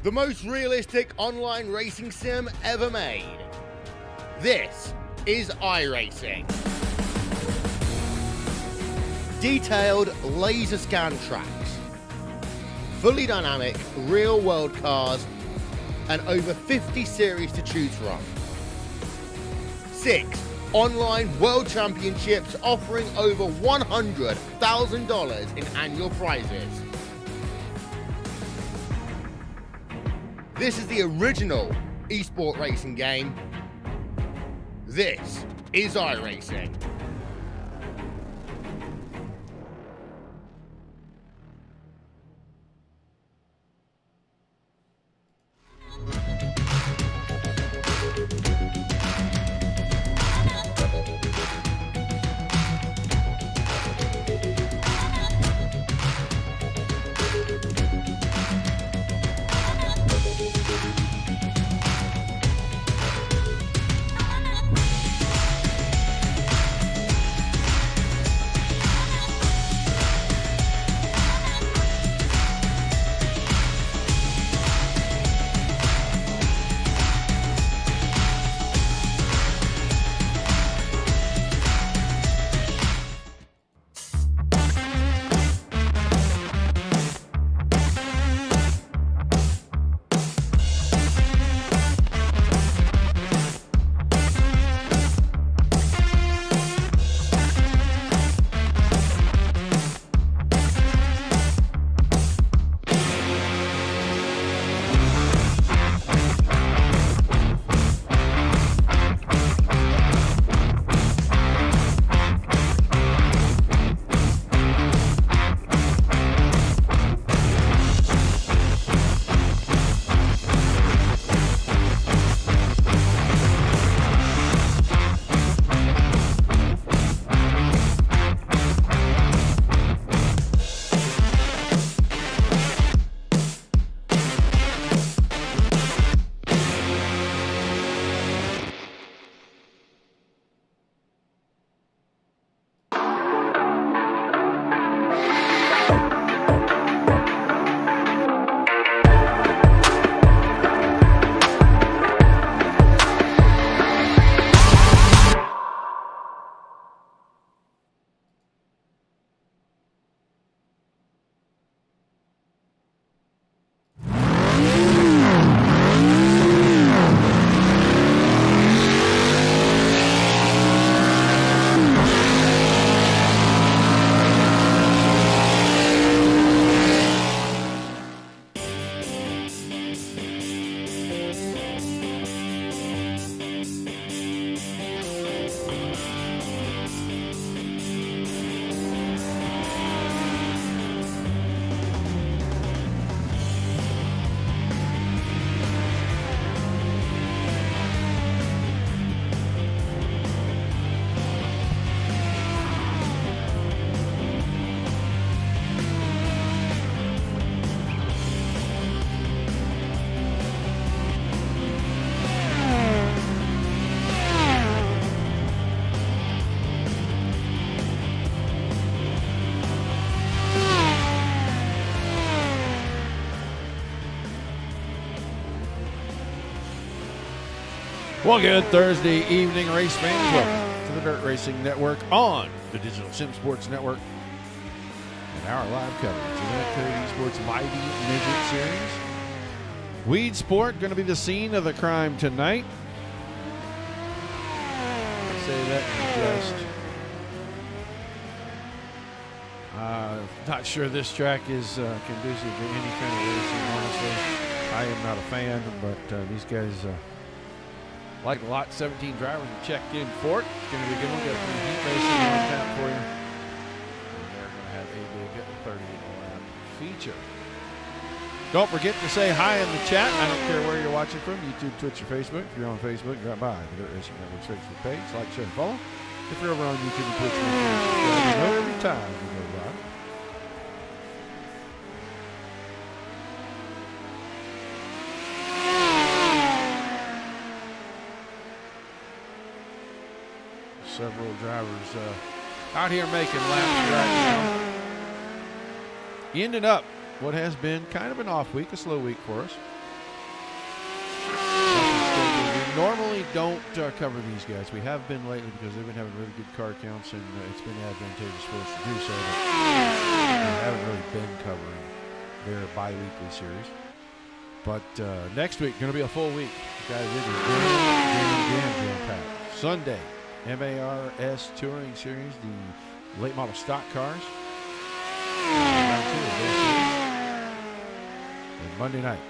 the most realistic online racing sim ever made. This is iRacing. Detailed laser scan tracks, fully dynamic real-world cars, and over 50 series to choose from. 6 online world championships offering over $100,000 in annual prizes. This is the original eSport racing game. This is iRacing. Well, good Thursday evening, race fans. Welcome to the Dirt Racing Network on the Digital Sim Sports Network and our live coverage of the NetCode ESports Mighty Midget Series. Weedsport going to be the scene of the crime tonight. I say that in jest. Not sure this track is conducive to any kind of racing, honestly. I am not a fan, but these guys... like a lot 17 drivers who checked in for it. It's going to be a good one. Got some heat racing on tap for you. And they're going to have a big 30-lap feature. Don't forget to say hi in the chat. I don't care where you're watching from, YouTube, Twitch, or Facebook. If you're on Facebook, drop by the Dirt Racing Network's Facebook page. Like, share, and follow. If you're over on YouTube and Twitch, you know every time we go live. Several drivers out here making laps right now. Ended up what has been kind of an off week, a slow week for us. normally don't cover these guys. We have been lately because they've been having really good card counts, and it's been advantageous for us to do so. But we haven't really been covering their bi-weekly series. But next week, going to be a full week. Guys, it is jam-packed. Sunday, MARS Touring Series, the late model stock cars. Round 2 of their series. And Monday night,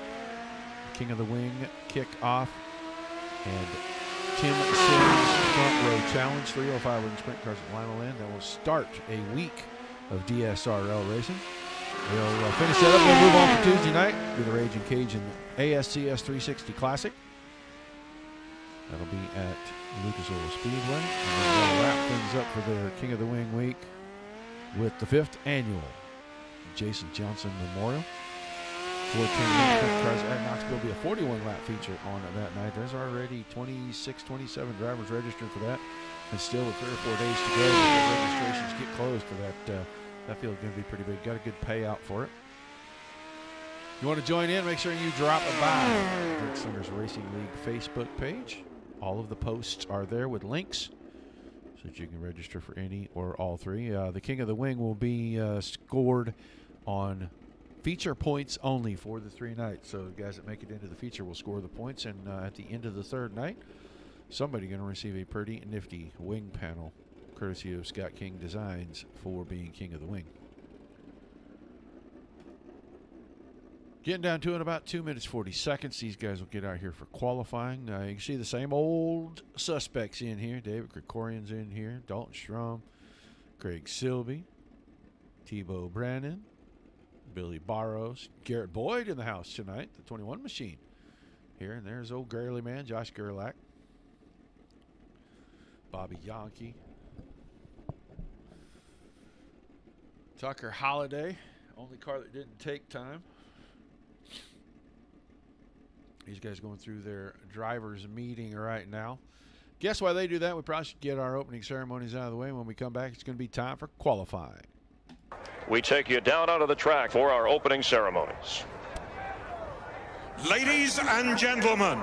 King of the Wing kick off. And Tim Sims Front Row Challenge, 305 Wing Sprint Cars at Lima Land. That will start a week of DSRL racing. We'll finish that up. We'll move on for Tuesday night with the Raging Cajun ASCS 360 Classic. That'll be at Lucas Oil Speedway. And then they'll wrap things up for their King of the Wing week with the 5th annual Jason Johnson Memorial. 410 cars at Knoxville will be a 41-lap feature on that night. There's already 26, 27 drivers registered for that, and still with 3 or 4 days to go before registrations get closed for that. That field's going to be pretty big. Got a good payout for it. You want to join in? Make sure you drop a by Dirt Slingers Racing League Facebook page. All of the posts are there with links so that you can register for any or all 3. The King of the Wing will be scored on feature points only for the 3 nights. So the guys that make it into the feature will score the points, and at the end of the 3rd night, somebody's going to receive a pretty nifty wing panel courtesy of Scott King Designs for being King of the Wing. Getting down to it in about 2 minutes 40 seconds. These guys will get out here for qualifying. You can see the same old suspects in here. David Krikorian's in here. Dalton Strum, Craig Silby, Tebow Brannon, Billy Barrows, Garrett Boyd in the house tonight, the 21 machine here. And there's old Gurley man, Josh Gerlach, Bobby Yankee, Tucker Holliday, only car that didn't take time. These guys going through their drivers meeting right now. Guess why they do that? We probably should get our opening ceremonies out of the way. When we come back, it's going to be time for qualifying. We take you down onto the track for our opening ceremonies. Ladies and gentlemen,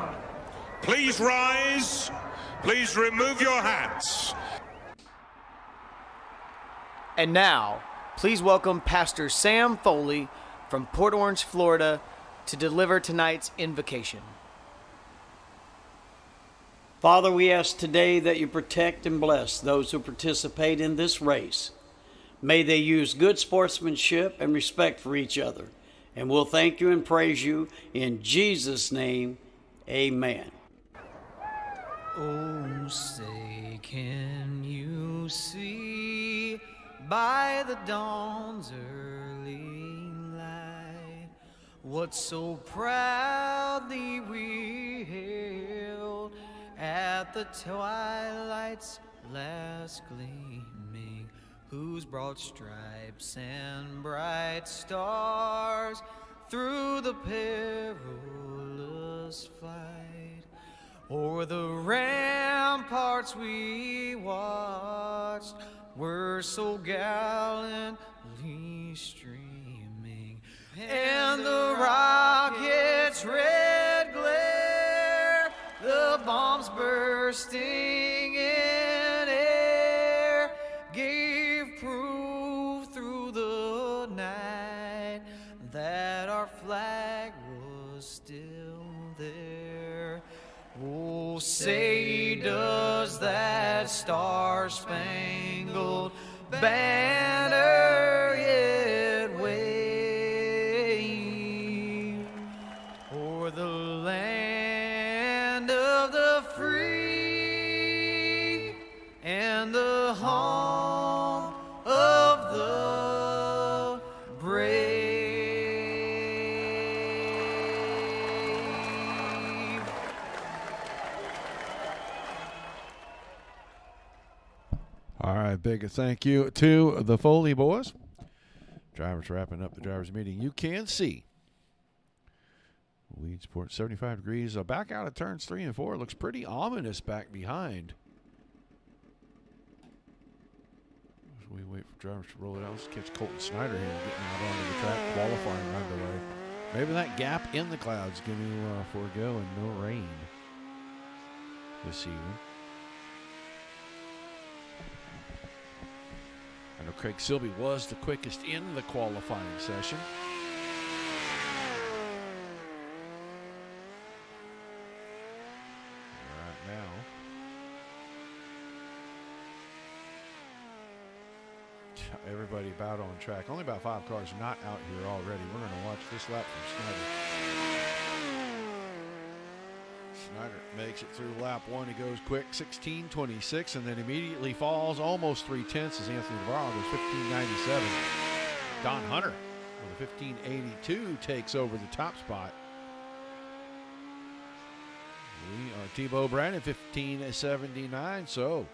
please rise. Please remove your hats. And now, please welcome Pastor Sam Foley from Port Orange, Florida, to deliver tonight's invocation. Father, we ask today that you protect and bless those who participate in this race. May they use good sportsmanship and respect for each other. And we'll thank you and praise you in Jesus' name. Amen. Oh, say, can you see by the dawn's early light what so proudly we hailed at the twilight's last gleaming, whose broad stripes and bright stars through the perilous flight o'er the ramparts we watched were so gallantly streaming, and the rocket's red glare, the bombs bursting in air, gave proof through the night that our flag was still there. Oh, say does that star-spangled banner yet wave o'er the land of the free and the home of the brave? All right, big thank you to the Foley boys. Drivers wrapping up the drivers meeting. You can see Weedsport 75 degrees. Back out of turns 3 and 4. Looks pretty ominous back behind. As we wait for drivers to roll it out, let's catch Colton Snyder here getting out onto the track, qualifying right away. Maybe that gap in the clouds going to forego and no rain. this evening. I know Craig Silby was the quickest in the qualifying session. Right now, everybody about on track. Only about 5 cars not out here already. We're going to watch this lap from Snyder. Snyder makes it through lap 1. He goes quick, 16:26, and then immediately falls almost 3/10 as Anthony Navarro goes 15:97. Don Hunter with a 15:82 takes over the top spot. We are Tebow Brandon 15:79, so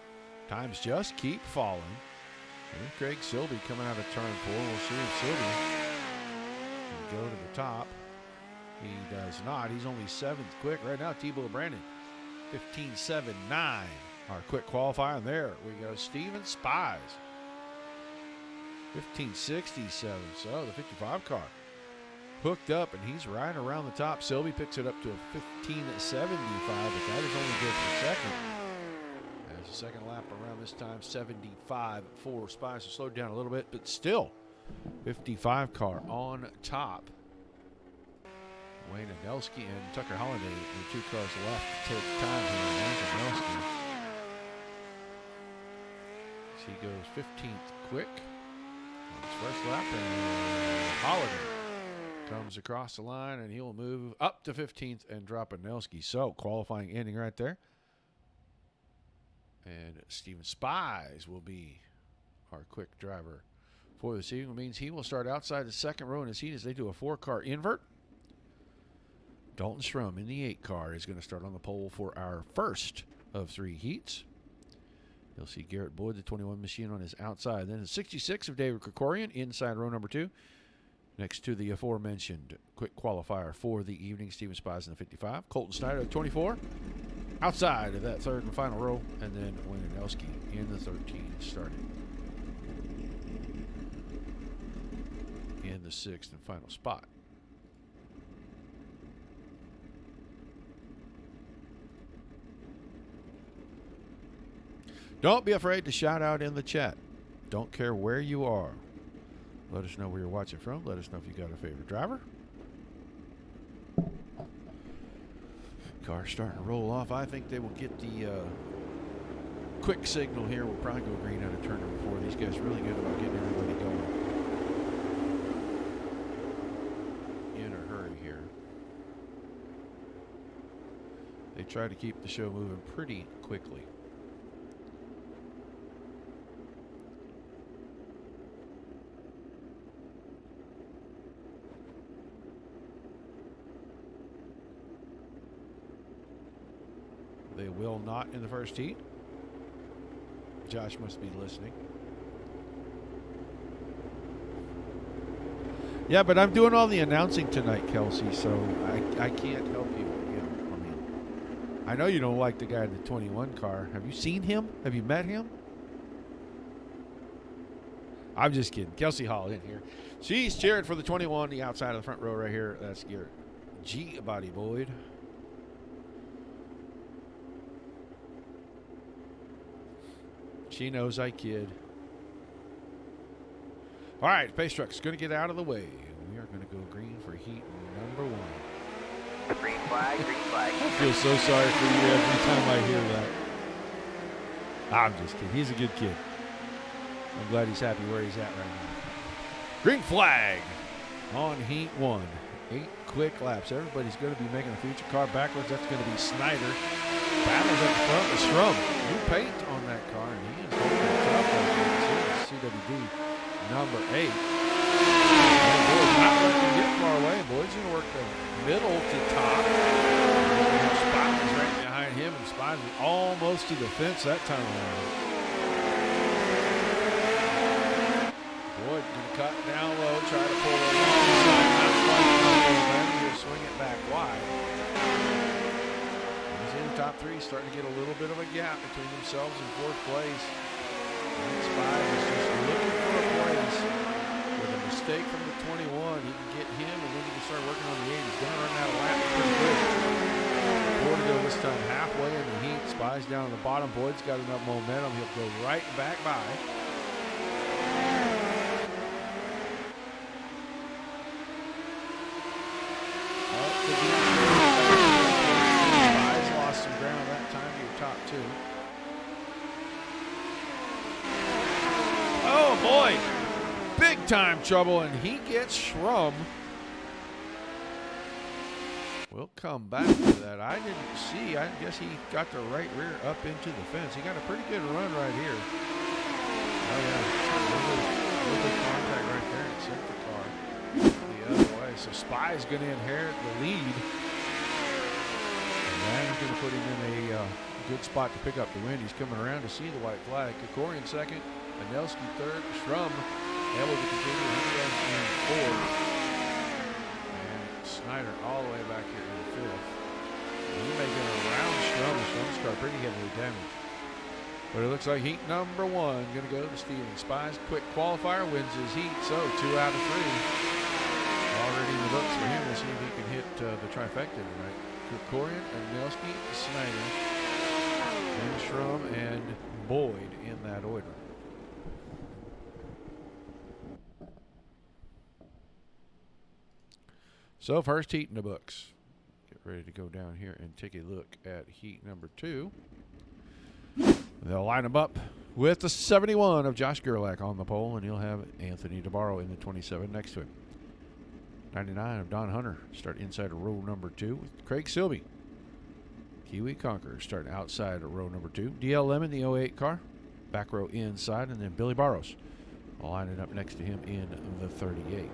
times just keep falling. And Craig Silby coming out of turn 4. We'll see if Silby can go to the top. He does not. He's only 7th quick right now. Tebow Brandon 15:79. Our quick qualifier. And there we go. Steven Spies 15:67. So the 55 car hooked up, and he's right around the top. Silby picks it up to a 15:75, but that is only good for second. As the second lap around this time, 75 for Spies. So slowed down a little bit, but still 55 car on top. Wayne Adelski and Tucker Holliday with 2 cars left to take time here. Wayne Adelski. He goes 15th quick on his first lap, and Holliday comes across the line, and he'll move up to 15th and drop Adelski. So qualifying ending right there. And Steven Spies will be our quick driver for this evening. It means he will start outside the second row in his heat as they do a 4-car invert. Dalton Strum in the 8 car is going to start on the pole for our first of 3 heats. You'll see Garrett Boyd, the 21 machine, on his outside. Then the 66 of David Krikorian inside row number 2. Next to the aforementioned quick qualifier for the evening, Steven Spies in the 55. Colton Snyder, the 24. Outside of that third and final row. And then Wayne Adelski in the 13 starting in the 6th and final spot. Don't be afraid to shout out in the chat. Don't care where you are. Let us know where you're watching from. Let us know if you got a favorite driver. Car starting to roll off. I think they will get the quick signal here. We'll probably go green out of turn number 4. These guys are really good about getting everybody going in a hurry here. They try to keep the show moving pretty quickly. They will not in the first heat. Josh must be listening. Yeah, but I'm doing all the announcing tonight, Kelsey, so I can't help you. I know you don't like the guy in the 21 car. Have you seen him? Have you met him? I'm just kidding. Kelsey Hall in here. She's cheering for the 21, the outside of the front row right here. That's Garrett G. Body Boyd. She knows I kid. All right, pace truck's going to get out of the way. We are going to go green for heat number 1. Green flag, green flag. I feel so sorry for you every time I hear that. I'm just kidding. He's a good kid. I'm glad he's happy where he's at right now. Green flag on heat 1. 8 quick laps. Everybody's going to be making a future car backwards. That's going to be Snyder. Battles at the front with Strum. New paint on that car, and he is holding it tough. CWD number 8. And Boyd's not letting him get far away. Boyd's going to work the middle to top. Spies is right behind him, and Spies is almost to the fence that time around. Boyd going to cut down low, try to pull it alongside. Not quite then he'll swing it back wide. Top 3 starting to get a little bit of a gap between themselves and 4th place. And Spies is just looking for a place with a mistake from the 21. He can get him, and then he can start working on the 8. He's going to run out of lap pretty quick. 4 to go this time, halfway in the heat. Spies Spies down on the bottom. Boyd's got enough momentum. He'll go right back by. Spies lost some ground that time to your top two. Oh, boy. Big time trouble, and he gets Shrum. We'll come back to that. I didn't see. I guess he got the right rear up into the fence. He got a pretty good run right here. Oh, yeah. A little bit of contact right there and sent the car the other way. So Spy's going to inherit the lead. And that's going to put him in a good spot to pick up the win. He's coming around to see the white flag. Kokorian second. Anelski third. Shrum able to continue. He runs in fourth. Snyder all the way back here in fifth. He may get around Shrum. Shrum's car pretty heavily damaged. But it looks like heat number one going to go to Steven. Spies quick qualifier, wins his heat. So 2 out of 3 already in the books for him. We'll see if he can hit the trifecta tonight. Krikorian, Anelski, Snyder, and Shrum and Boyd in that order. So first heat in the books. Get ready to go down here and take a look at heat number 2. They'll line them up with the 71 of Josh Gerlach on the pole, and he'll have Anthony DeBarro in the 27 next to him. 99 of Don Hunter start inside of row number 2 with Craig Silby. Kiwi Conqueror start outside of row number 2. DL Lemon, the 08 car, back row inside, and then Billy Barros lining up next to him in the 38.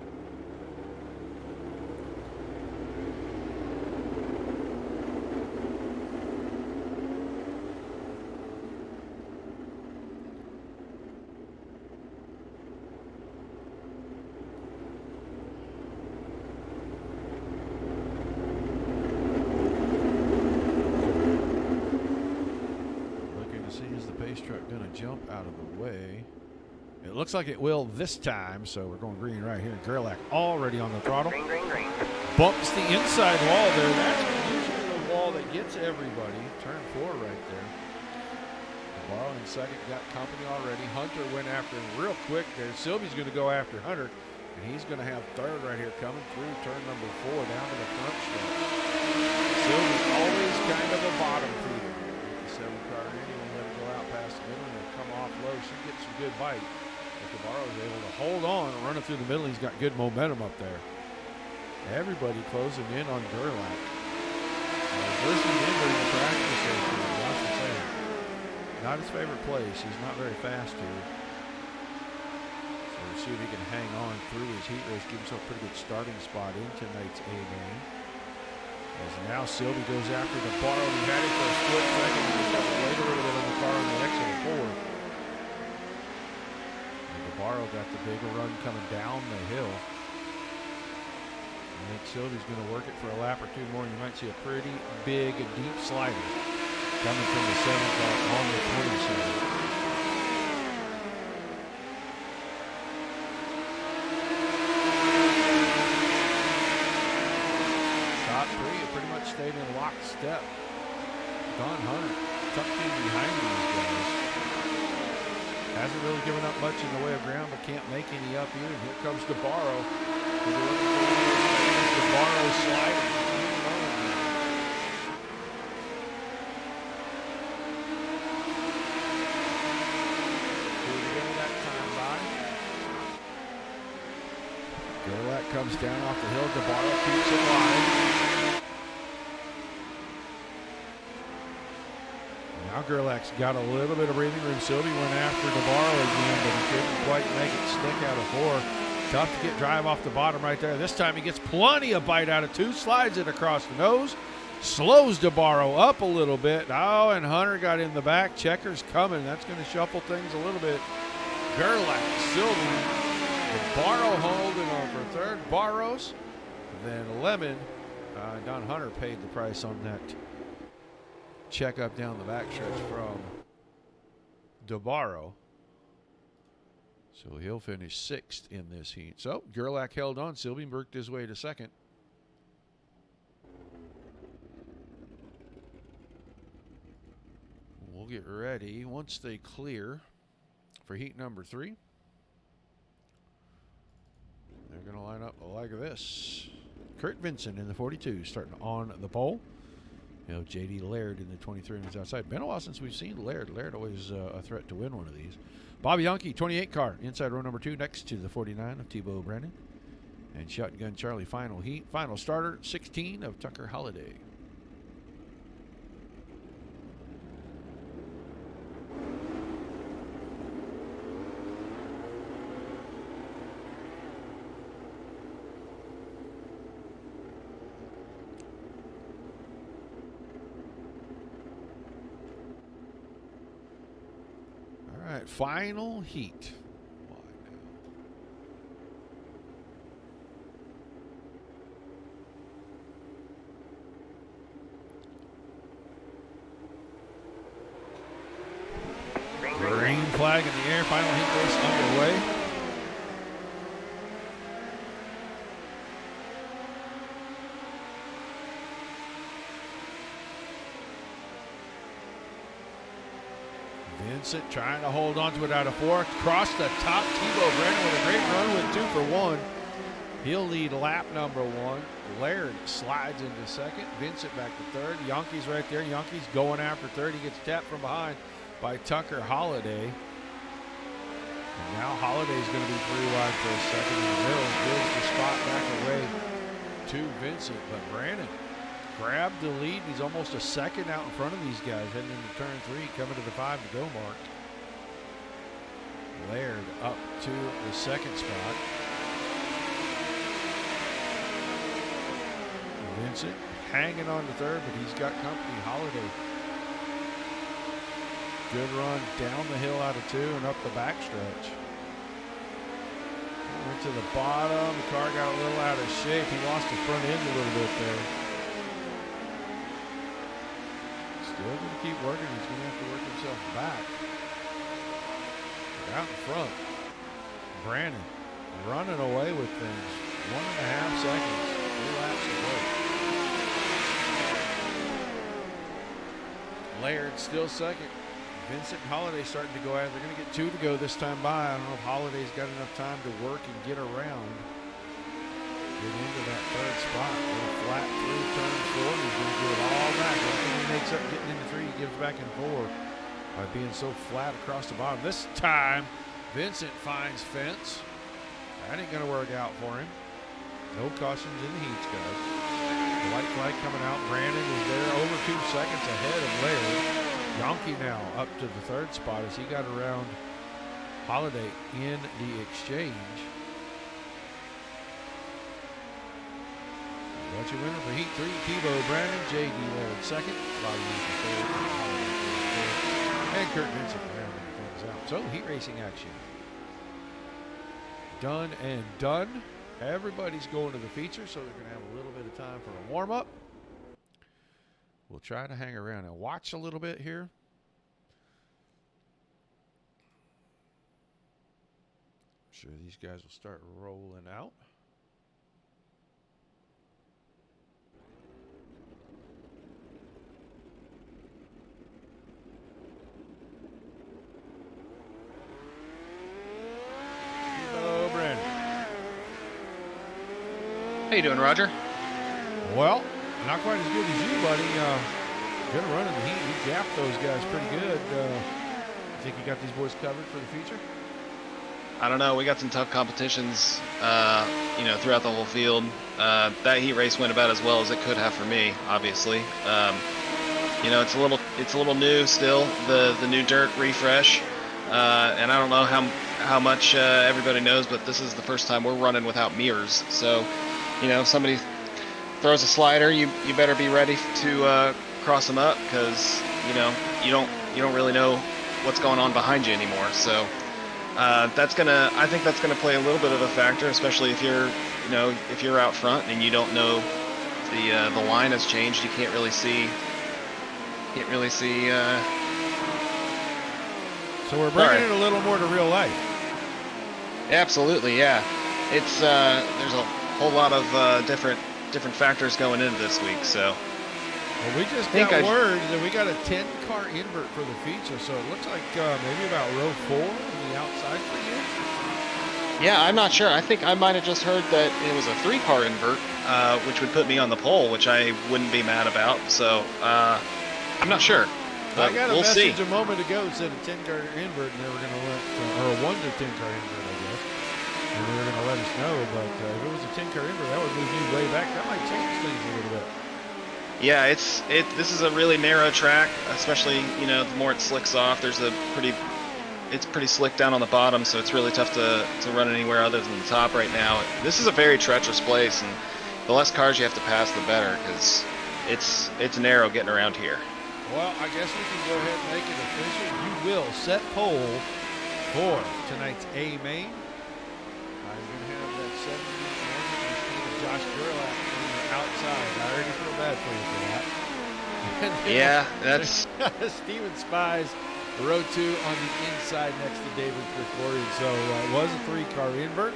Truck going to jump out of the way. It looks like it will this time, so we're going green right here. Gerlach already on the throttle. Green, green, green. Bumps the inside wall there. That's usually the wall that gets everybody. Turn 4 right there. DeBarro in second, got company already. Hunter went after him real quick there. Sylvie's going to go after Hunter, and he's going to have third right here coming through turn number 4 down to the front stretch. Sylvie's always kind of a bottom feeder. The 7 car in. Past the middle and come off low. She gets some good bite. But DeBarro is able to hold on and run it through the middle. He's got good momentum up there. Everybody closing in on Gerlach. Listening in during the practice session, Josh was saying, not his favorite place. He's not very fast here. So we'll see if he can hang on through his heat race, give himself a pretty good starting spot in tonight's A main. As now Silby goes after DeBarro. He had it for a split second. He just got to wait a little bit on the car on the exit of 4. And DeBarro got the bigger run coming down the hill. I think Silvy's going to work it for a lap or 2 more, and you might see a pretty big, deep slider coming from the 7 car on the 27. Stayed in lockstep. Don Hunter tucked in behind these guys. Hasn't really given up much in the way of ground, but can't make any up either. And here comes DeBarro. DeBarro sliding. Here we go that time by. Gerlach comes down off the hill. DeBarro keeps it wide. Now Gerlach's got a little bit of breathing room. Silby went after DeBarro again, but he couldn't quite make it stick out of 4. Tough to get drive off the bottom right there. This time he gets plenty of bite out of 2. Slides it across the nose. Slows DeBarro up a little bit. Oh, and Hunter got in the back. Checker's coming. That's going to shuffle things a little bit. Gerlach, Silby, DeBarro holding on for third. Barros, then Lemon. Don Hunter paid the price on that check up down the backstretch from DeBarro. So he'll finish 6th in this heat. So Gerlach held on. Silby worked his way to 2nd. we'll get ready once they clear for heat number 3. They're going to line up like this. Kurt Vincent in the 42 starting on the pole. You know, J.D. Laird in the 23 is outside. Been a while since we've seen Laird. Laird always a threat to win one of these. Bobby Yankee, 28 car, inside row number 2, next to the 49 of Tebow Brennan. And Shotgun Charlie, final heat. Final starter, 16 of Tucker Holliday. All right, final heat. Green flag in the air, final heat race underway. Vincent trying to hold on to it out of 4. Across the top, Tebow Brennan with a great run with 2 for 1. He'll lead lap number 1. Laird slides into second. Vincent back to third. Yankees right there. Yankees going after third. He gets tapped from behind by Tucker Holliday. And now Holliday's going to be 3 wide for a second in the middle. Gives the spot back away to Vincent. But Brandon grabbed the lead. He's almost a second out in front of these guys heading into turn 3, coming to the 5 to go mark. Laird up to the second spot. Vincent hanging on to third, but he's got company. Holliday. Good run down the hill out of 2 and up the backstretch. Went to the bottom. The car got a little out of shape. He lost the front end a little bit there. Still going to keep working. He's going to have to work himself back. But out in front, Brandon running away with things. 1.5 seconds. 3 laps to go. Laird still second. Vincent and Holliday starting to go out. They're going to get 2 to go this time by. I don't know if Holliday's got enough time to work and get around. Get into that third spot. A little flat through turn 4. He's going to do it all back. Everything he makes up getting into 3, he gives back in 4 by being so flat across the bottom. This time, Vincent finds fence. That ain't going to work out for him. No cautions in the heats, guys. The white flag coming out. Brandon is there over 2 seconds ahead of Laird. Yankee now up to the 3rd spot as he got around Holliday in the exchange. That's your winner for Heat 3, Tebow Brandon, J.D. Laird 2nd, Bobby Yankee 3rd, Holliday 4th, and Kurt Vincent rounding things out. So heat racing action. Done and done. Everybody's going to the feature, so they're going to have a little bit of time for a warm-up. We'll try to hang around and watch a little bit here. I'm sure these guys will start rolling out. Hello, Brandon. How you doing, Roger? Well, not quite as good as you, buddy. Good run in the heat. You gapped those guys pretty good. You think you got these boys covered for the future? I don't know. We got some tough competitions, throughout the whole field. That heat race went about as well as it could have for me, obviously. It's a little new still, the new dirt refresh, and I don't know how much everybody knows, but this is the first time we're running without mirrors. So, somebody throws a slider, you better be ready to cross them up, because you don't really know what's going on behind you anymore. So I think that's gonna play a little bit of a factor, especially if you're out front and you don't know the line has changed. You can't really see. So we're bringing it a little more to real life. Absolutely, yeah. It's there's a whole lot of different factors going into this week. So Well, we just think got word that we got a 10-car invert for the feature, so it looks like maybe about row 4 on the outside for you. Yeah, I'm not sure. I think I might have just heard that it was a 3-car invert, which would put me on the pole, which I wouldn't be mad about. So I'm not sure. But I got a we'll see. message a moment ago that said a 10-car invert, and they were going to let, or a 1 to 10-car invert, I guess. And they were going to let us know, but if it was a 10-car invert, that would move me way back. That might change things a little bit. Yeah, this is a really narrow track, especially, you know, the more it slicks off, it's pretty slick down on the bottom, so it's really tough to run anywhere other than the top right now. This is a very treacherous place, and the less cars you have to pass, the better, because it's narrow getting around here. Well, I guess we can go ahead and make it official. You will set pole for tonight's A main. I'm going to have that 70 Josh Gerlach on the outside. I already feel bad for you for that. Yeah, that's... Steven Spies, row 2 on the inside next to David Crickford. So it was a 3-car invert.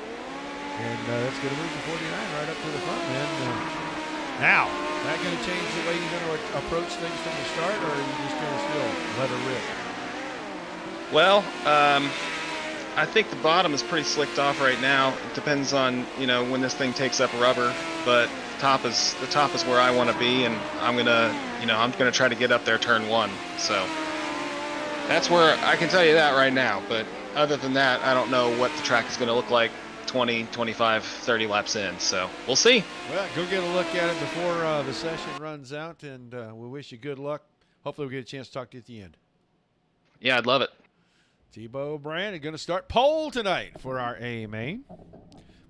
And that's going to move the 49 right up to the front, man. Now, is that going to change the way you're going to approach things from the start, or are you just going to still let it rip? Well, I think the bottom is pretty slicked off right now. It depends on, you know, when this thing takes up rubber, but the top is where I want to be, and I'm gonna try to get up there turn 1. So that's where I can tell you that right now. But other than that, I don't know what the track is going to look like 20, 25, 30 laps in. So we'll see. Well, go get a look at it before the session runs out, and we wish you good luck. Hopefully we'll get a chance to talk to you at the end. Yeah, I'd love it. Tebow Brandon going to start pole tonight for our A main.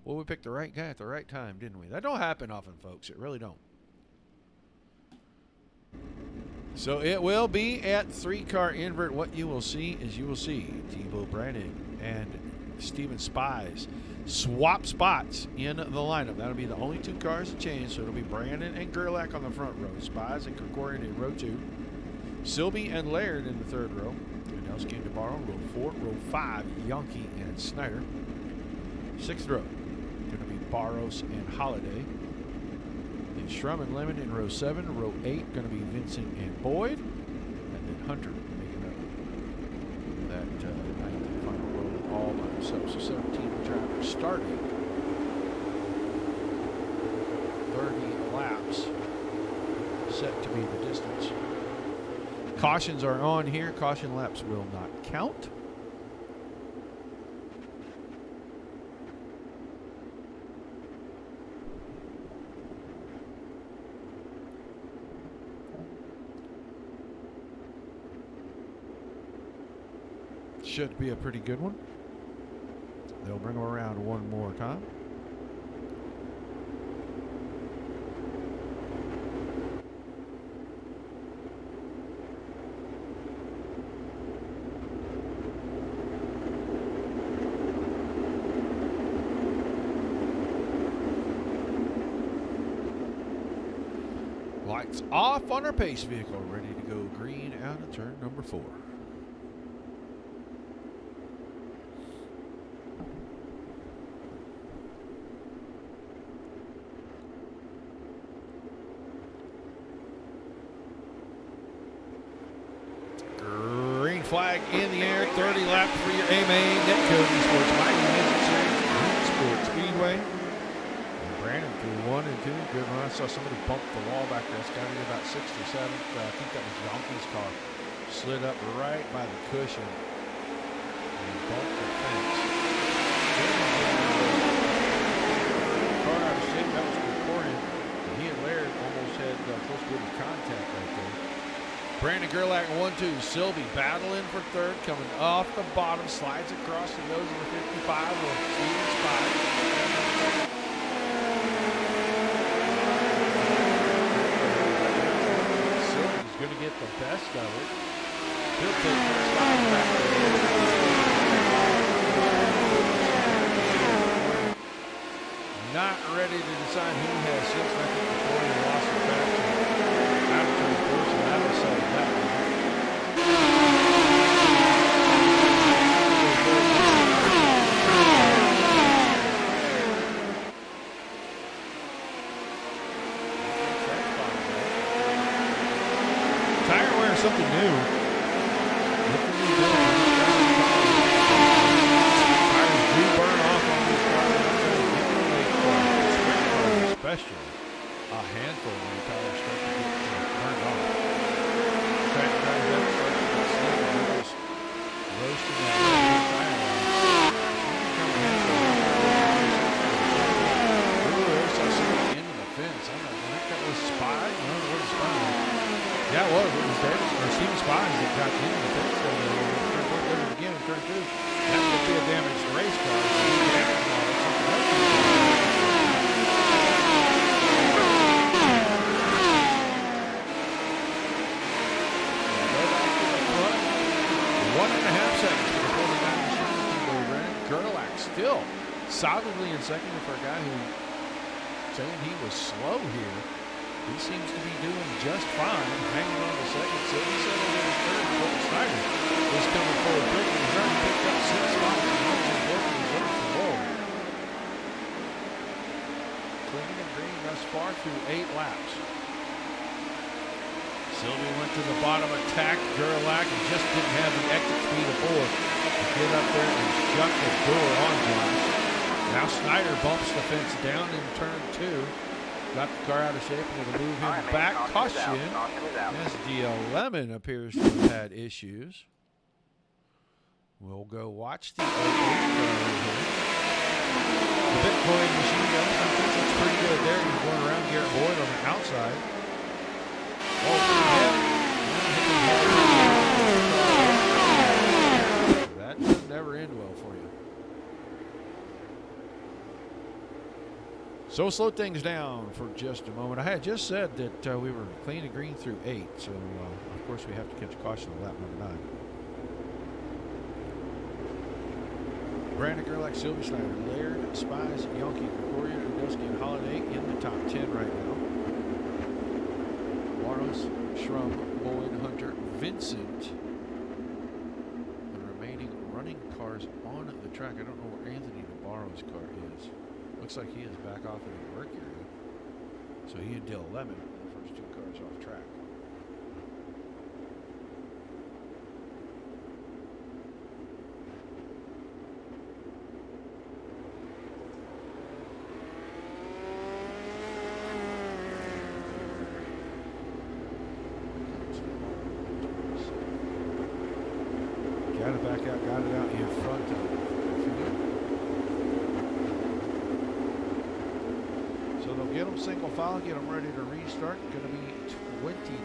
Well, we picked the right guy at the right time, didn't we? That don't happen often, folks. It really don't. So it will be at 3-car invert. What you will see is Tebow Brandon and Steven Spies swap spots in the lineup. That'll be the only 2 cars to change. So it'll be Brandon and Gerlach on the front row. Spies and Krikorian in row 2. Silby and Laird in the 3rd row. And Elskin DeBarro, row 4. Row 5, Yonke and Snyder. 6th row, going to be Barros and Holiday. Then Shrum and Lemon in row 7. Row 8, going to be Vincent and Boyd. And then Hunter making up that 9th and final row all by himself. So 17 drivers starting. 30 laps set to be the distance. Cautions are on here. Caution laps will not count. Should be a pretty good one. They'll bring them around one more time. Lights off on our pace vehicle, ready to go green out of turn number 4. Green flag in the air, 30 laps for your A-Main NetCode ESports Mighty Midget Series Weedsport Speedway. And Brandon through 1 and 2. Good run. I saw somebody bump the wall back there. It's got to be about 6th or 7th. I think that was Yonke's car. Slid up right by the cushion and bumped the fence. Car out of shape. That was recorded. And he and Laird almost had close to contact right there. Brandon Gerlach 1-2. Silby battling for 3rd, coming off the bottom, slides across the nose of the 55 with Steven Spies. Silby's going to get the best of it. He'll take first line back there. Not ready to decide who has 6th. I think before he lost the traction. Out of turn 4, so that was settled that one. something new. Look for new builds. Tires do burn off on these cars. Especially a handful when the tires start to get burned off. Track tires have to start to get slick and they're just roasting that tire line. Fence. I don't know. I think that was Spy. No, it wasn't Spy. Yeah, it was. It was Davis or Steven Spies that got into the fence. Did it again in turn 2. That could be a damaged race car. One and a half seconds for the 49 machine. Gerlach still solidly in second for a guy who saying he was slow here. He seems to be doing just fine, hanging on to second. So he said over his third, but Snyder was coming forward quickly. He's already picked up 6 spots and he's working his way to goal. Clean and green thus far through 8 laps. Sylvia went to the bottom, attacked Gerlach, and just didn't have the exit speed aboard to get up there and shut the door on Josh. Now Snyder bumps the fence down in turn 2. Got the car out of shape and it'll move him back. Caution as DL11 appears to have had issues. We'll go watch the 08 car here. The Bitcoin machine gun, I think it's pretty good there. He's going around Garrett Boyd on the outside. Oh, yeah. That does never end well for you. So slow things down for just a moment. I had just said that we were clean and green through 8, so of course we have to catch a caution on lap number 9. Brandon Gerlach, Sylvia Snyder, Laird, Spies, Yonke, Gregoria, Udowski, and Holiday in the top 10 right now. Morris, Shrum, Boyd, Hunter, Vincent. The remaining running cars on the track. I don't know where Anthony Navarro's car is. Looks like he is back off in the work area. So he and Dill Lemon, the first 2 cars off track. Got it back out, got it out in front of the field. So they'll get them single file, get them ready to restart. Going to be 20 to go.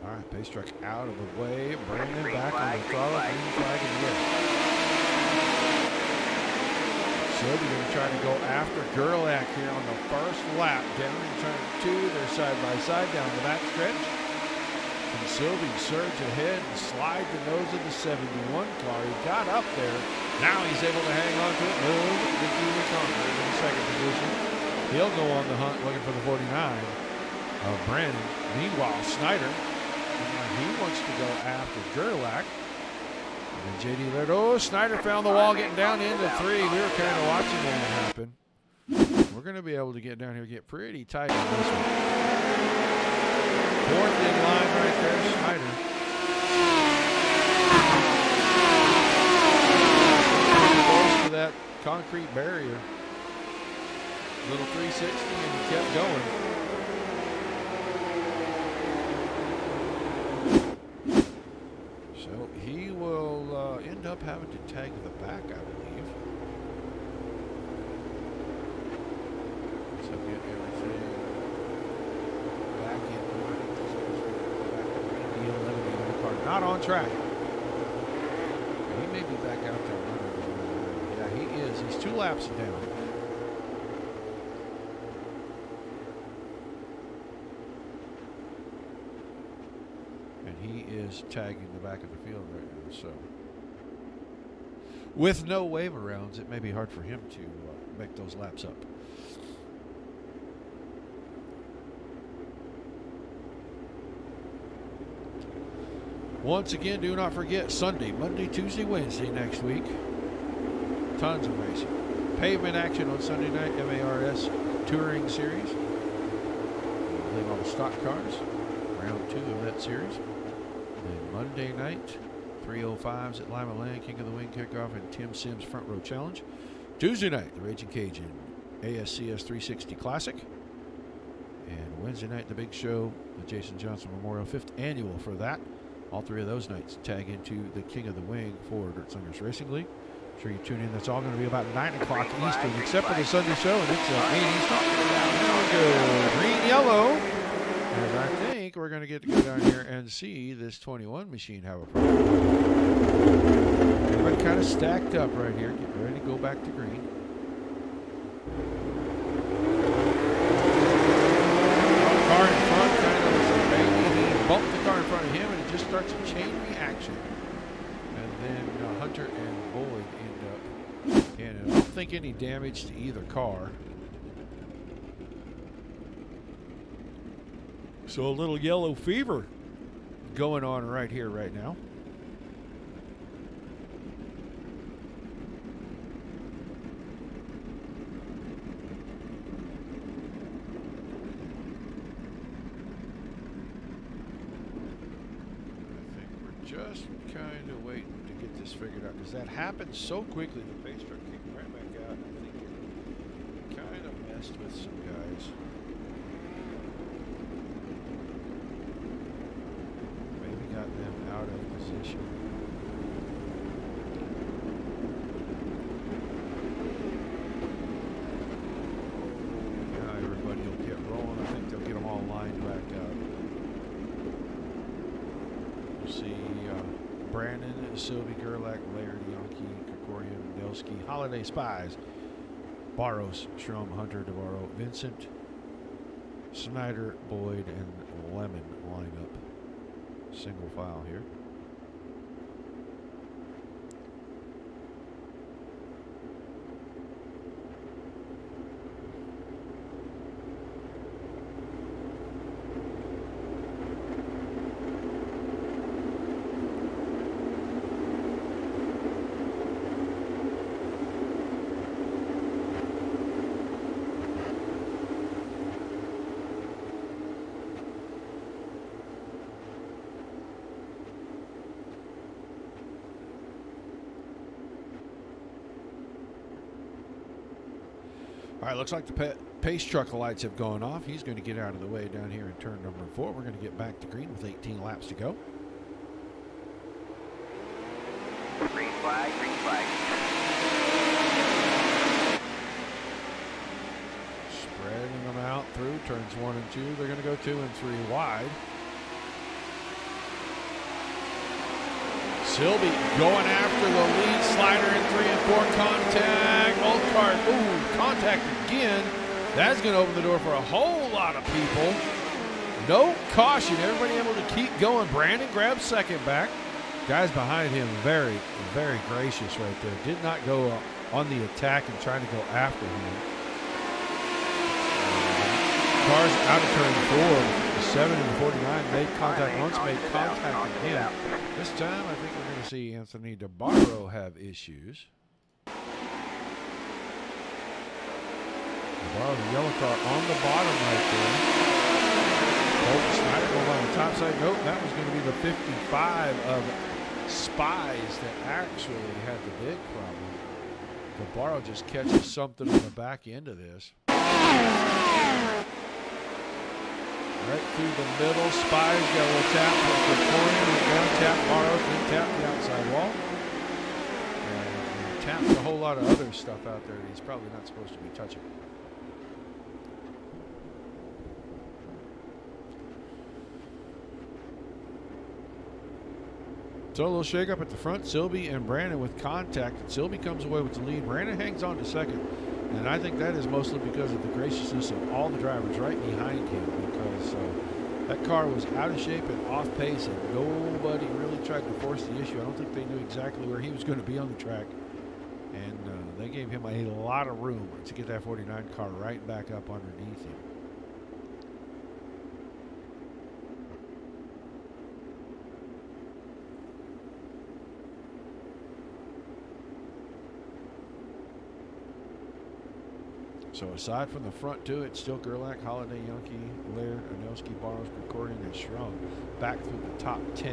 All right, pace truck out of the way. Brandon back on the throttle. Green flag in the air. Sylvia going to try to go after Gerlach here on the first lap. Down in turn 2. They're side by side down the back stretch. And Sylvia surge ahead and slide the nose of the 71 car. He got up there. Now he's able to hang on to it. Move the Kiwi Conqueror in second position. He'll go on the hunt looking for the 49 of Brandon. Meanwhile, Snyder, he wants to go after Gerlach. And JD Laird, oh, Snyder found the wall getting down into 3. We were kind of watching that happen. We're going to be able to get down here, get pretty tight on this one. 4th in line right there, Snyder. Close to that concrete barrier. Little 360 and he kept going. So he will end up having to tag the back, I believe. So get everything back in order. The car not on track. He may be back out there running. Yeah, he is. He's 2 laps down. He is tagging the back of the field right now, so with no wave arounds, it may be hard for him to make those laps up. Once again, do not forget Sunday, Monday, Tuesday, Wednesday next week. Tons of racing. Pavement action on Sunday night, MARS Touring Series. I believe all the stock cars. Round 2 of that series. Then Monday night, 305s at Lima Land, King of the Wing kickoff, and Tim Sims Front Row Challenge. Tuesday night, the Raging Cajun ASCS 360 Classic. And Wednesday night, the big show, the Jason Johnson Memorial 5th Annual for that. All 3 of those nights tag into the King of the Wing for Dirt Slingers Racing League. Make sure you tune in. That's all going to be about 9 o'clock Eastern, except for the Sunday show, and it's 8 Eastern. Now we go green, yellow. And I think we're going to get to go down here and see this 21 machine have a problem. Everybody kind of stacked up right here. Get ready to go back to green. Car in front kind of was maybe he bumped the car in front of him, and it just starts a chain reaction. And then Hunter and Boyd end up, and I don't think any damage to either car. So a little yellow fever going on right here, right now. Just kind of waiting to get this figured out, because that happened so quickly. The pace truck came right back out. I think it kind of messed with some guys. Maybe got them out of position. Now everybody will get rolling. I think they'll get them all lined back up. We'll see Brandon, Sylvie, Gerlach, Laird, Yankee, Kokorian, Delsky, Holiday Spies, Barros, Schrum, Hunter, DeVaro, Vincent, Snyder, Boyd, and Lemon line up single file here. All right, looks like the pace truck lights have gone off. He's going to get out of the way down here in turn number 4. We're going to get back to green with 18 laps to go. Green flag, green flag. Spreading them out through turns 1 and 2. They're going to go 2 and 3 wide. Silby going after the lead slider in 3 and 4. Contact. Both cars. Ooh, contact again. That's going to open the door for a whole lot of people. No caution. Everybody able to keep going. Brandon grabs second back. Guys behind him very, very gracious right there. Did not go on the attack and trying to go after him. Cars out of turn 4. The 7 and the 49 made contact once, made contact again. This time, I think we're going to see Anthony DeBarro have issues. DeBarro, the yellow car on the bottom right there. Colton Snyder going on the top side. Nope, that was going to be the 55 of Spies that actually had the big problem. DeBarro just catches something on the back end of this. Right through the middle, Spies got a little tap for Corey, went down, tap Barrows, then tap the outside wall. And tapped a whole lot of other stuff out there that he's probably not supposed to be touching. So a little shake up at the front. Silby and Brandon with contact. Silby comes away with the lead. Brandon hangs on to second. And I think that is mostly because of the graciousness of all the drivers right behind him, because that car was out of shape and off pace, and nobody really tried to force the issue. I don't think they knew exactly where he was going to be on the track. And they gave him a lot of room to get that 49 car right back up underneath him. So aside from the front two, it's still Gerlach, Holiday, Yankee, Laird, Anelski, Barros, Gregorian, and Schrum back through the top 10.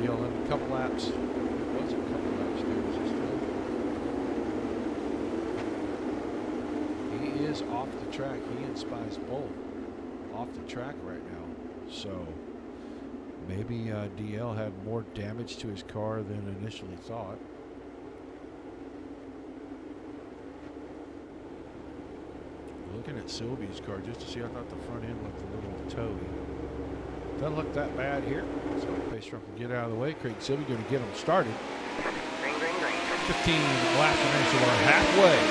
Deal in a couple laps. It was a couple laps there. He is off the track. He and Spies both off the track right now. So maybe DL had more damage to his car than initially thought. Looking at Sylvie's car just to see, I thought the front end looked a little towy. Doesn't look that bad here. So pace truck will get out of the way. Craig Sylvie going to get him started. Green, green, green. 15 laps remaining, so we're halfway.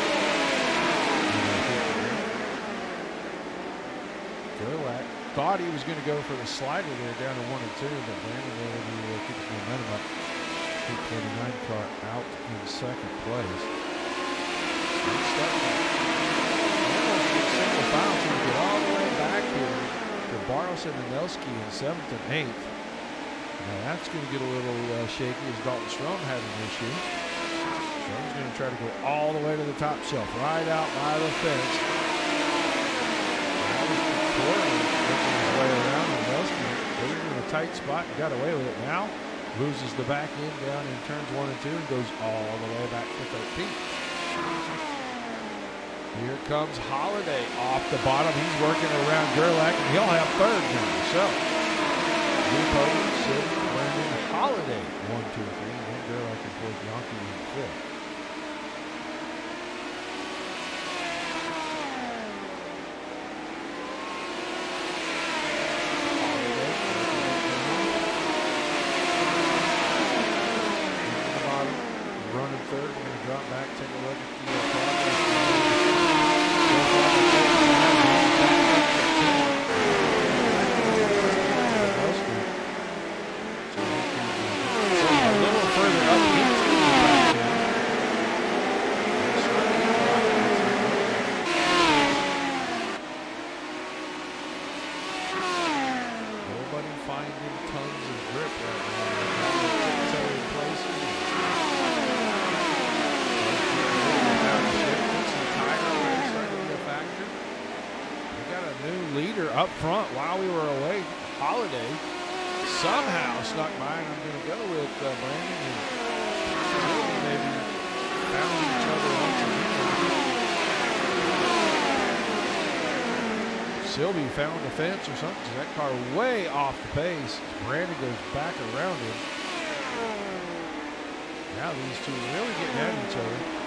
Gerlach thought he was going to go for the slider there down to 1 and 2, but Brandon able to keep his momentum up. 229 car out in second place. Single file to get all the way back here to Barros and Anelski in 7th and 8th. Now that's going to get a little shaky as Dalton Strom had an issue. Strom's going to try to go all the way to the top shelf, right out by the fence. That was Gregorian working his way around. Anelski was in a tight spot and got away with it now. Loses the back end down in turns 1 and 2 and goes all the way back to 13th. Here comes Holiday off the bottom. He's working around Gerlach, and he'll have third now. So, Leopold, Sid, Brandon, Holiday, 1, 2, 3, and then Gerlach and Ford Yankee in 5th. Holiday, running third. We're going to drop back, take a look at the progress. Up front while we were away, Holiday somehow snuck by, and I'm going to go with Brandon and Sylvie maybe found each other once again. Sylvie found a fence or something, so that car way off the pace. Brandon goes back around him. Now these two really getting at each other.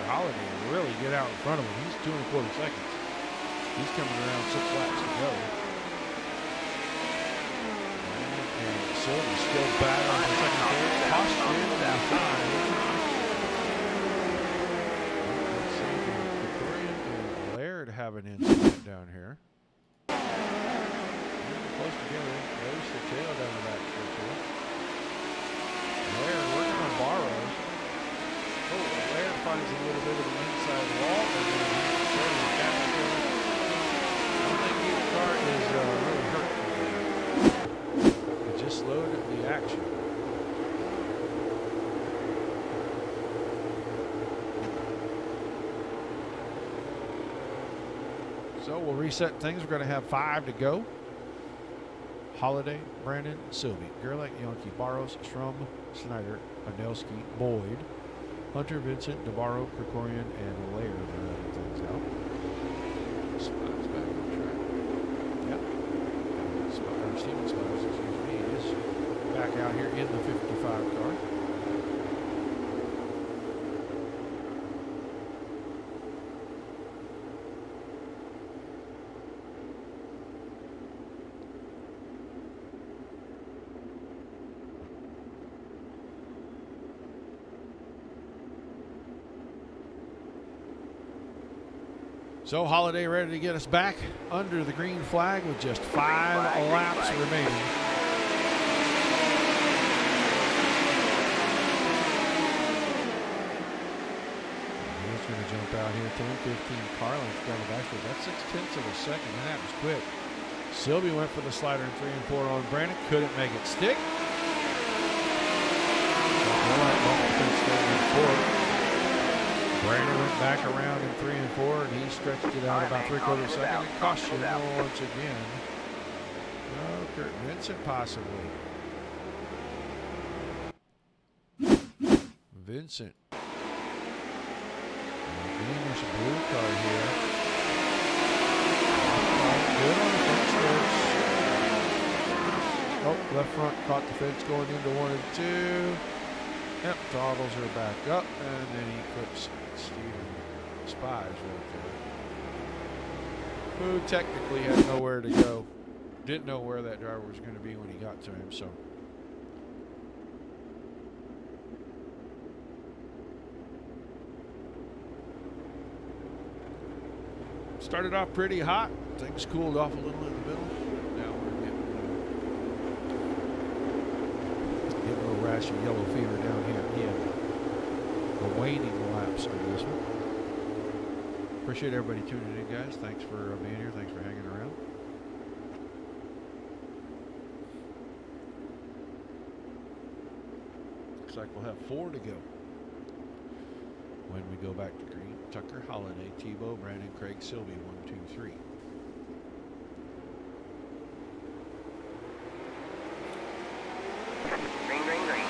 Holiday really get out in front of him. He's 2 1/4 seconds. He's coming around 6 laps to go. And Sylvie still back on the second third. Posture behind. Let's see, Gregorian and Laird have an incident down here. Close together. There's the tail down the back here. Laird working on Barros. Laird finds a little bit of the inside wall, and then he's sort of back. I don't think either car is really hurt. It just slowed the action. So we'll reset things. We're going to have 5 to go. Holiday, Brandon, Sylvie, Gerlach, Yankee, Barros, Schrum, Snyder, Anelski, Boyd, Hunter, Vincent, DeBarro, Gregorian, and Laird are letting things out. Spies back on track. Yep. Steven Spies, excuse me, is back out here in the 55 car. So Holiday ready to get us back under the green flag with just 5 laps remaining. He's going to jump out here, 10-15 car length down the backstretch. That's 0.6 of a second, and that was quick. Sylvie went for the slider in 3 and 4 on Brandon. Couldn't make it stick. Brandon went back around in 3 and 4, and he stretched it out about 3/4 second. It cost you once again. Oh, Kurt Vincent possibly. Vincent. There's a blue card here. Good on the fence course. Oh, left front caught the fence going into 1 and 2. Yep, throttles are back up, and then he clips Steven Spies right there. Who technically had nowhere to go. Didn't know where that driver was going to be when he got to him, so. Started off pretty hot. Things cooled off a little in the middle. Now we're getting a little rash of yellow fever down here. Yeah, the waning laps on this one. Appreciate everybody tuning in, guys. Thanks for being here. Thanks for hanging around. Looks like we'll have 4 to go when we go back to green. Tucker, Holiday, Tebow, Brandon, Craig, Sylvie, 1, 2, 3. Green, green, green.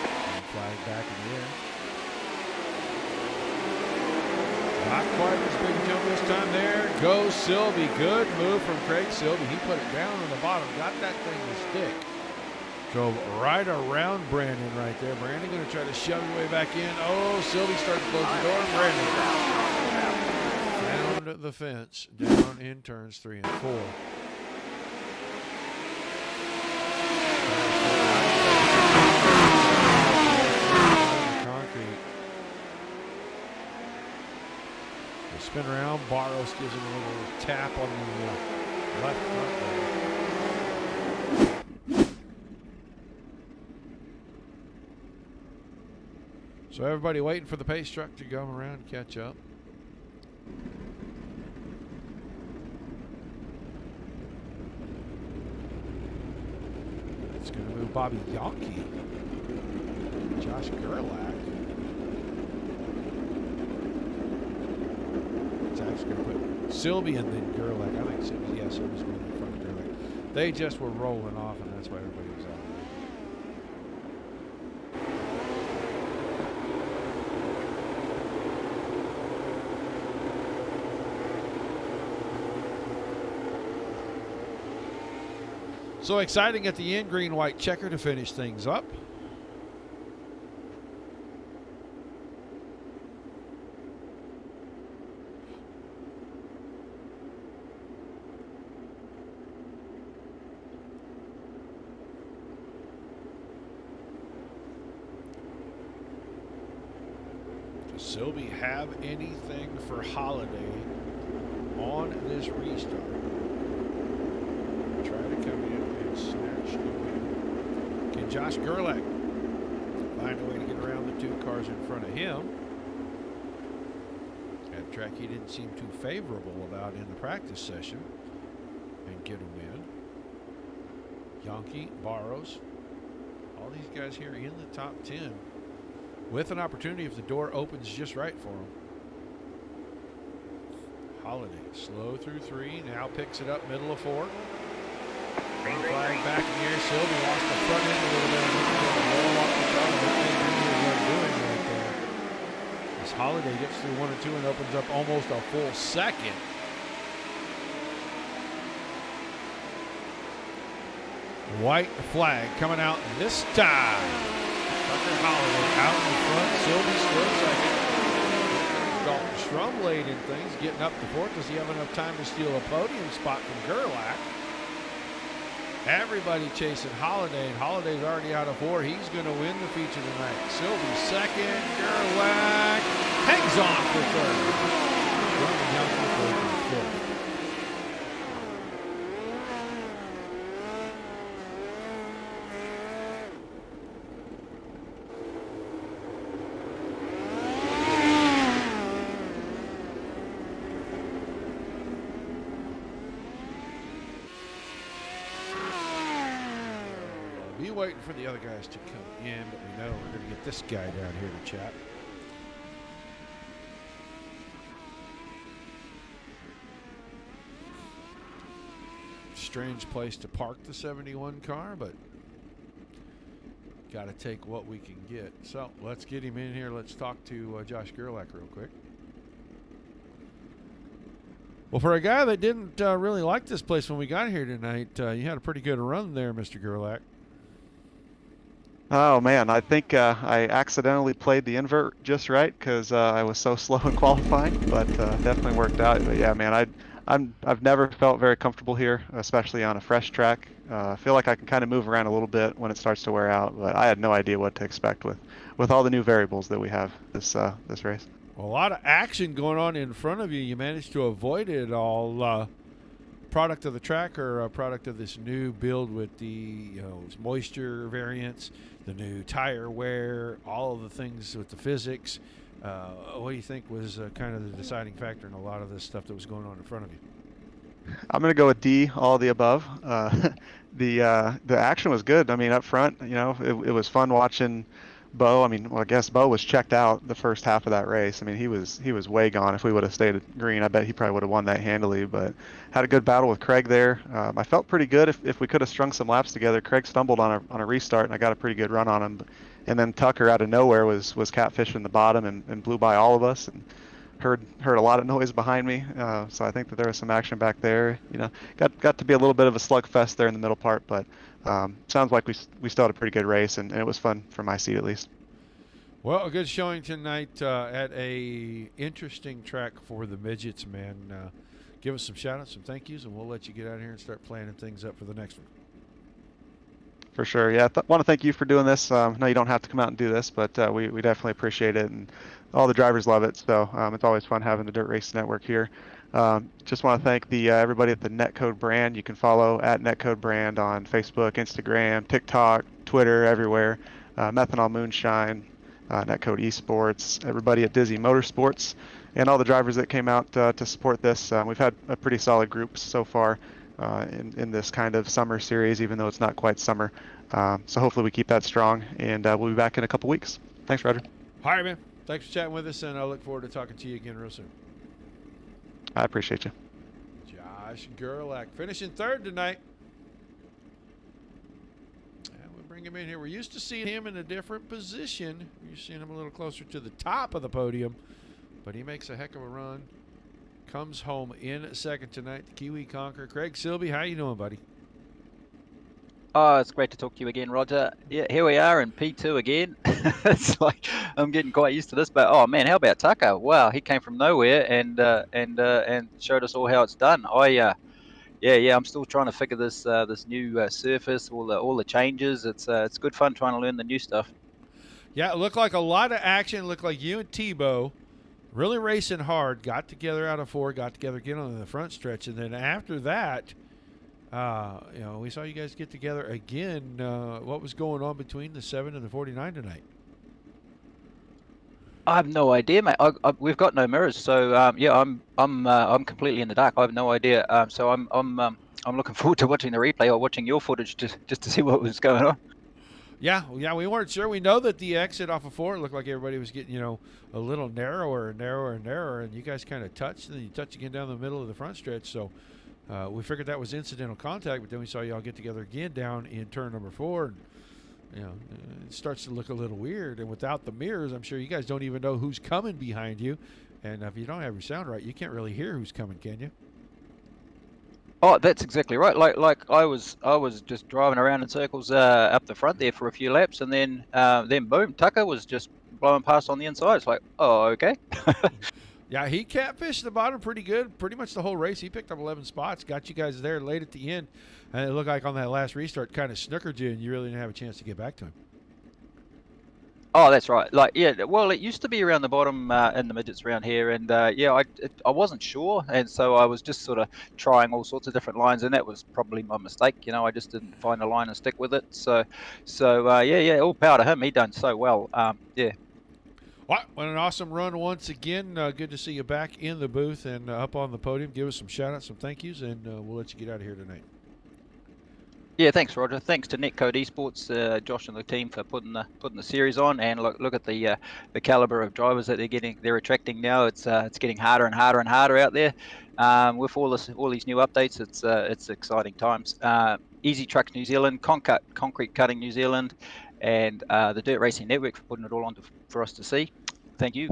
Flag back in the air. Not quite as big a jump this time. There goes Sylvie. Good move from Craig Sylvie. He put it down on the bottom. Got that thing to stick. Drove right around Brandon right there. Brandon going to try to shove his way back in. Oh, Sylvie started to close the door. Brandon found the fence. Down in turns 3 and 4. Concrete. They spin around. Barros gives him a little tap on the left front there. So everybody waiting for the pace truck to come around and catch up. It's going to move Bobby Yonke. Josh Gerlach. It's actually going to put Sylvie and then Gerlach. I think Sylvie, yeah, Sylvie's going in front of Gerlach. They just were rolling off, and that's why everybody was out there. So exciting at the end, green-white checker to finish things up. Does Sylvie have anything for Holiday on this restart? Try to come in and snatch the win. Can Josh Gerlach find a way to get around the 2 cars in front of him? At a track he didn't seem too favorable about in the practice session, and get a win. Yonke, Barros, all these guys here in the top 10 with an opportunity if the door opens just right for them. Holiday slow through 3, now picks it up middle of 4. Green, green, Flag green. back in the air. Sylvie lost the front end a little bit. Roll off the front of it. Doing right there. As Holiday gets through 1 and 2 and opens up almost a full second. White flag coming out this time. Tucker Holiday out in front. Sylvie still second. Dalton Strum late in things, getting up to 4th. Does he have enough time to steal a podium spot from Gerlach? Everybody chasing Holiday, and Holiday's already out of 4. He's going to win the feature tonight. Sylvie second. Gerlach hangs on for 3rd. Young for 5th. waiting for the other guys to come in, but we know we're going to get this guy down here to chat. Strange place to park the 71 car, but got to take what we can get. So let's get him in here. Let's talk to Josh Gerlach real quick. Well, for a guy that didn't really like this place when we got here tonight, you had a pretty good run there, Mr. Gerlach. Oh man, I think I accidentally played the invert just right because I was so slow in qualifying, but definitely worked out. But yeah, man, I've never felt very comfortable here, especially on a fresh track. I feel like I can kind of move around a little bit when it starts to wear out, but I had no idea what to expect with all the new variables that we have this race. Well, a lot of action going on in front of you. You managed to avoid it all. Product of the track or a product of this new build with the moisture variants, the new tire wear, all of the things with the physics. What do you think was kind of the deciding factor in a lot of this stuff that was going on in front of you? I'm gonna go with D, all of the above. The action was good. I mean, up front, it was fun watching Bo. I mean, well, I guess Bo was checked out the first half of that race. I mean, he was way gone. If we would have stayed at green, I bet he probably would have won that handily. But had a good battle with Craig there. I felt pretty good if we could have strung some laps together. Craig stumbled on a restart, and I got a pretty good run on him. And then Tucker out of nowhere was catfishing the bottom and blew by all of us and heard a lot of noise behind me. So I think that there was some action back there. Got to be a little bit of a slugfest there in the middle part, but sounds like we still had a pretty good race, and it was fun from my seat at least. Well, a good showing tonight at a interesting track for the Midgets, man. Give us some shout-outs, some thank yous, and we'll let you get out here and start planning things up for the next one. For sure, yeah. Want to thank you for doing this. No, you don't have to come out and do this, but we definitely appreciate it, and all the drivers love it. So it's always fun having the Dirt Race Network here. Just want to thank everybody at the NetCode brand. You can follow at NetCode brand on Facebook, Instagram, TikTok, Twitter, everywhere. Methanol Moonshine, NetCode ESports, everybody at Dizzy Motorsports, and all the drivers that came out to support this. We've had a pretty solid group so far in this kind of summer series, even though it's not quite summer. So hopefully we keep that strong, and we'll be back in a couple weeks. Thanks, Roger. All right, man. Thanks for chatting with us, and I look forward to talking to you again real soon. I appreciate you. Josh Gerlach finishing third tonight. And we'll bring him in here. We're used to seeing him in a different position. We're seeing him a little closer to the top of the podium, but he makes a heck of a run. Comes home in second tonight. The Kiwi Conqueror. Craig Silby, how you doing, buddy? Oh, it's great to talk to you again, Roger. Yeah, here we are in P2 again. It's like I'm getting quite used to this, but oh man, how about Tucker? Wow, he came from nowhere and showed us all how it's done. I'm still trying to figure this new surface, all the changes. It's good fun trying to learn the new stuff. Yeah, it looked like a lot of action. It looked like you and Tebow really racing hard. Got together out of four. Got together again on the front stretch, and then after that. We saw you guys get together again. What was going on between the 7 and the 49 tonight? I have no idea, mate. We've got no mirrors, so I'm completely in the dark. I have no idea. So I'm looking forward to watching the replay or watching your footage just to see what was going on. Yeah, we weren't sure. We know that the exit off of 4 looked like everybody was getting, a little narrower and narrower and narrower, and you guys kind of touched, and then you touch again down the middle of the front stretch. So. We figured that was incidental contact, but then we saw y'all get together again down in turn number 4. And, it starts to look a little weird. And without the mirrors, I'm sure you guys don't even know who's coming behind you. And if you don't have your sound right, you can't really hear who's coming, can you? Oh, that's exactly right. Like I was just driving around in circles up the front there for a few laps, and then boom, Tucker was just blowing past on the inside. It's like, oh, okay. Yeah, he catfished the bottom pretty good. Pretty much the whole race. He picked up 11 spots, got you guys there late at the end. And it looked like on that last restart kind of snookered you, and you really didn't have a chance to get back to him. Oh, that's right. Well, it used to be around the bottom in the midgets around here, and I wasn't sure, and so I was just sort of trying all sorts of different lines, and that was probably my mistake. I just didn't find a line and stick with it. So all power to him. He done so well. Well, an awesome run once again. Good to see you back in the booth and up on the podium. Give us some shout-outs, some thank yous, and we'll let you get out of here tonight. Yeah, thanks, Roger. Thanks to NetCode ESports, Josh and the team for putting the series on. And look at the caliber of drivers that they're attracting now. It's getting harder and harder and harder out there. With all these new updates, it's exciting times. Easy Trucks New Zealand, Concrete Cutting New Zealand, and the Dirt Racing Network for putting it all on for us to see. Thank you.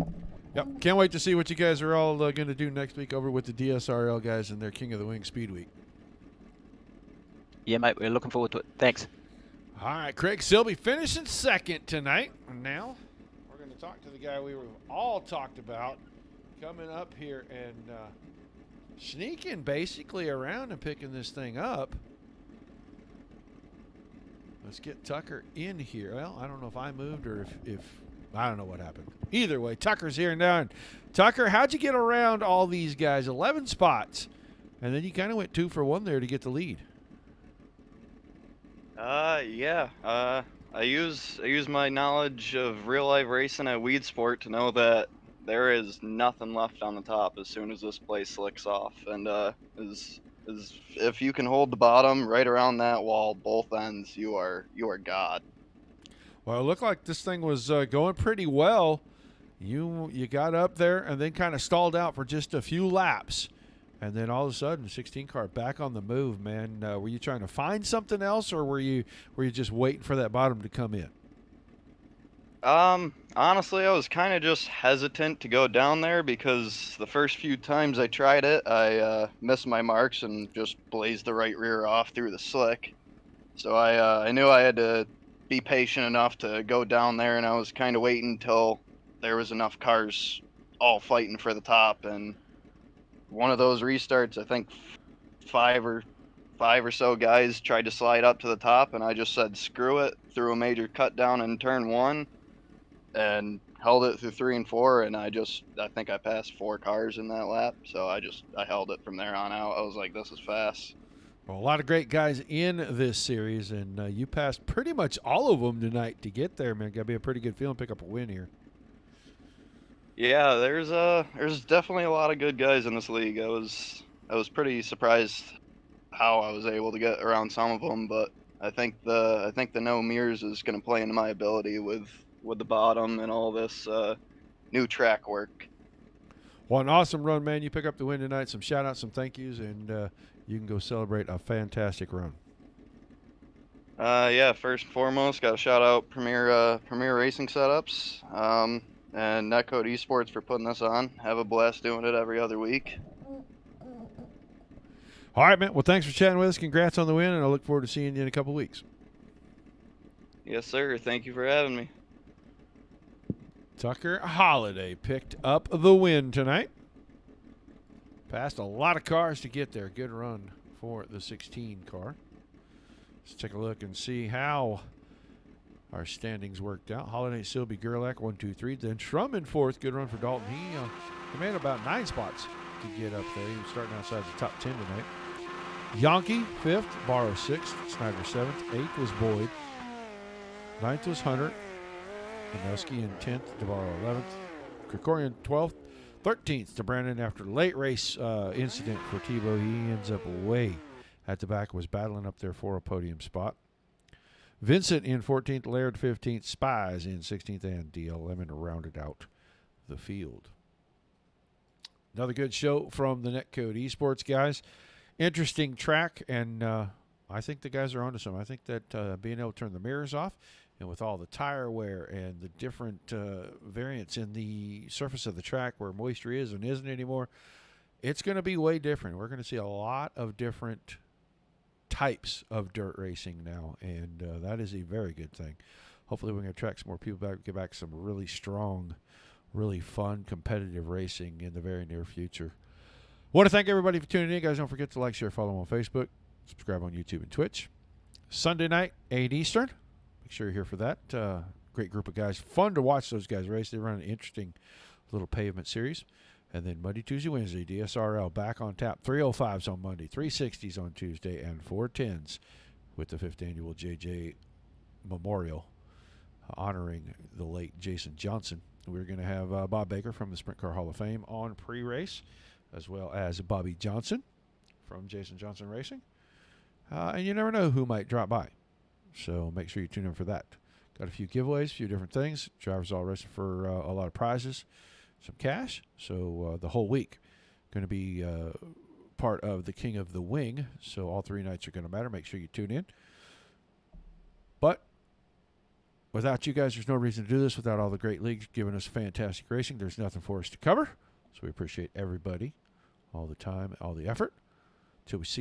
Yep, can't wait to see what you guys are all going to do next week over with the DSRL guys and their King of the Wing Speed Week. Yeah, mate, we're looking forward to it. Thanks. All right, Craig Silby finishing second tonight. And now we're going to talk to the guy we were all talked about coming up here and sneaking basically around and picking this thing up. Let's get Tucker in here. Well, I don't know if I moved or if I don't know what happened. Either way, Tucker's here now. And Tucker, how'd you get around all these guys? 11 spots. And then you kind of went 2 for 1 there to get the lead. Yeah. I use my knowledge of real life racing at Weedsport to know that there is nothing left on the top as soon as this place slicks off, and if you can hold the bottom right around that wall, both ends, you are God. Well, it looked like this thing was going pretty well. You got up there and then kind of stalled out for just a few laps. And then all of a sudden, 16 car back on the move, man. Were you trying to find something else, or were you just waiting for that bottom to come in? Honestly, I was kind of just hesitant to go down there because the first few times I tried it, I missed my marks and just blazed the right rear off through the slick. So I knew I had to be patient enough to go down there, and I was kind of waiting until there was enough cars all fighting for the top. And one of those restarts, I think five or so guys tried to slide up to the top, and I just said screw it, threw a major cut down in turn 1 and held it through 3 and 4, and I think I passed 4 cars in that lap, so I held it from there on out. I was like, this is fast. Well, a lot of great guys in this series, and you passed pretty much all of them tonight to get there, man. Got to be a pretty good feeling, pick up a win here. Yeah, there's definitely a lot of good guys in this league. I was pretty surprised how I was able to get around some of them, but I think the no mirrors is going to play into my ability with the bottom and all this new track work. Well, an awesome run, man. You pick up the win tonight. Some shout outs, some thank yous, and you can go celebrate a fantastic run. Yeah, first and foremost, got to shout out Premier Racing Setups. And NetCode ESports for putting this on. Have a blast doing it every other week. All right, man. Well, thanks for chatting with us. Congrats on the win, and I look forward to seeing you in a couple weeks. Yes, sir. Thank you for having me. Tucker Holiday picked up the win tonight. Passed a lot of cars to get there. Good run for the 16 car. Let's take a look and see how our standings worked out. Holiday, Silby, Gerlach, 1, 2, 3. Then Shrum in 4th. Good run for Dalton. He made about 9 spots to get up there. He was starting outside the top 10 tonight. Yonke, 5th. Barrow, 6th. Snyder, 7th. 8th was Boyd. 9th was Hunter. Panowski in 10th. DeBarro, 11th. Krikorian, 12th. 13th to Brandon after late race incident for Tebow. He ends up way at the back, was battling up there for a podium spot. Vincent in 14th, Laird 15th, Spies in 16th, and DL Lemon rounded out the field. Another good show from the NetCode ESports guys. Interesting track, and I think the guys are onto something. I think that being able to turn the mirrors off, and with all the tire wear and the different variants in the surface of the track where moisture is and isn't anymore, it's going to be way different. We're going to see a lot of different types of dirt racing now, and that is a very good thing. Hopefully we're going to attract some more people back, get back some really strong, really fun, competitive racing in the very near future. Want to thank everybody for tuning in, guys. Don't forget to like, share, follow on Facebook, subscribe on YouTube and Twitch. Sunday night, 8 Eastern. Make sure you're here for that. Great group of guys. Fun to watch those guys race. They run an interesting little pavement series. And then Monday, Tuesday, Wednesday, DSRL back on tap. 305s on Monday, 360s on Tuesday, and 410s with the 5th annual JJ Memorial honoring the late Jason Johnson. We're going to have Bob Baker from the Sprint Car Hall of Fame on pre-race, as well as Bobby Johnson from Jason Johnson Racing. And you never know who might drop by. So make sure you tune in for that. Got a few giveaways, a few different things. Drivers all rested for a lot of prizes, some cash. So the whole week going to be part of the King of the Wing. So all 3 nights are going to matter. Make sure you tune in. But without you guys, there's no reason to do this. Without all the great leagues giving us fantastic racing, there's nothing for us to cover. So we appreciate everybody, all the time, all the effort. Till we see you.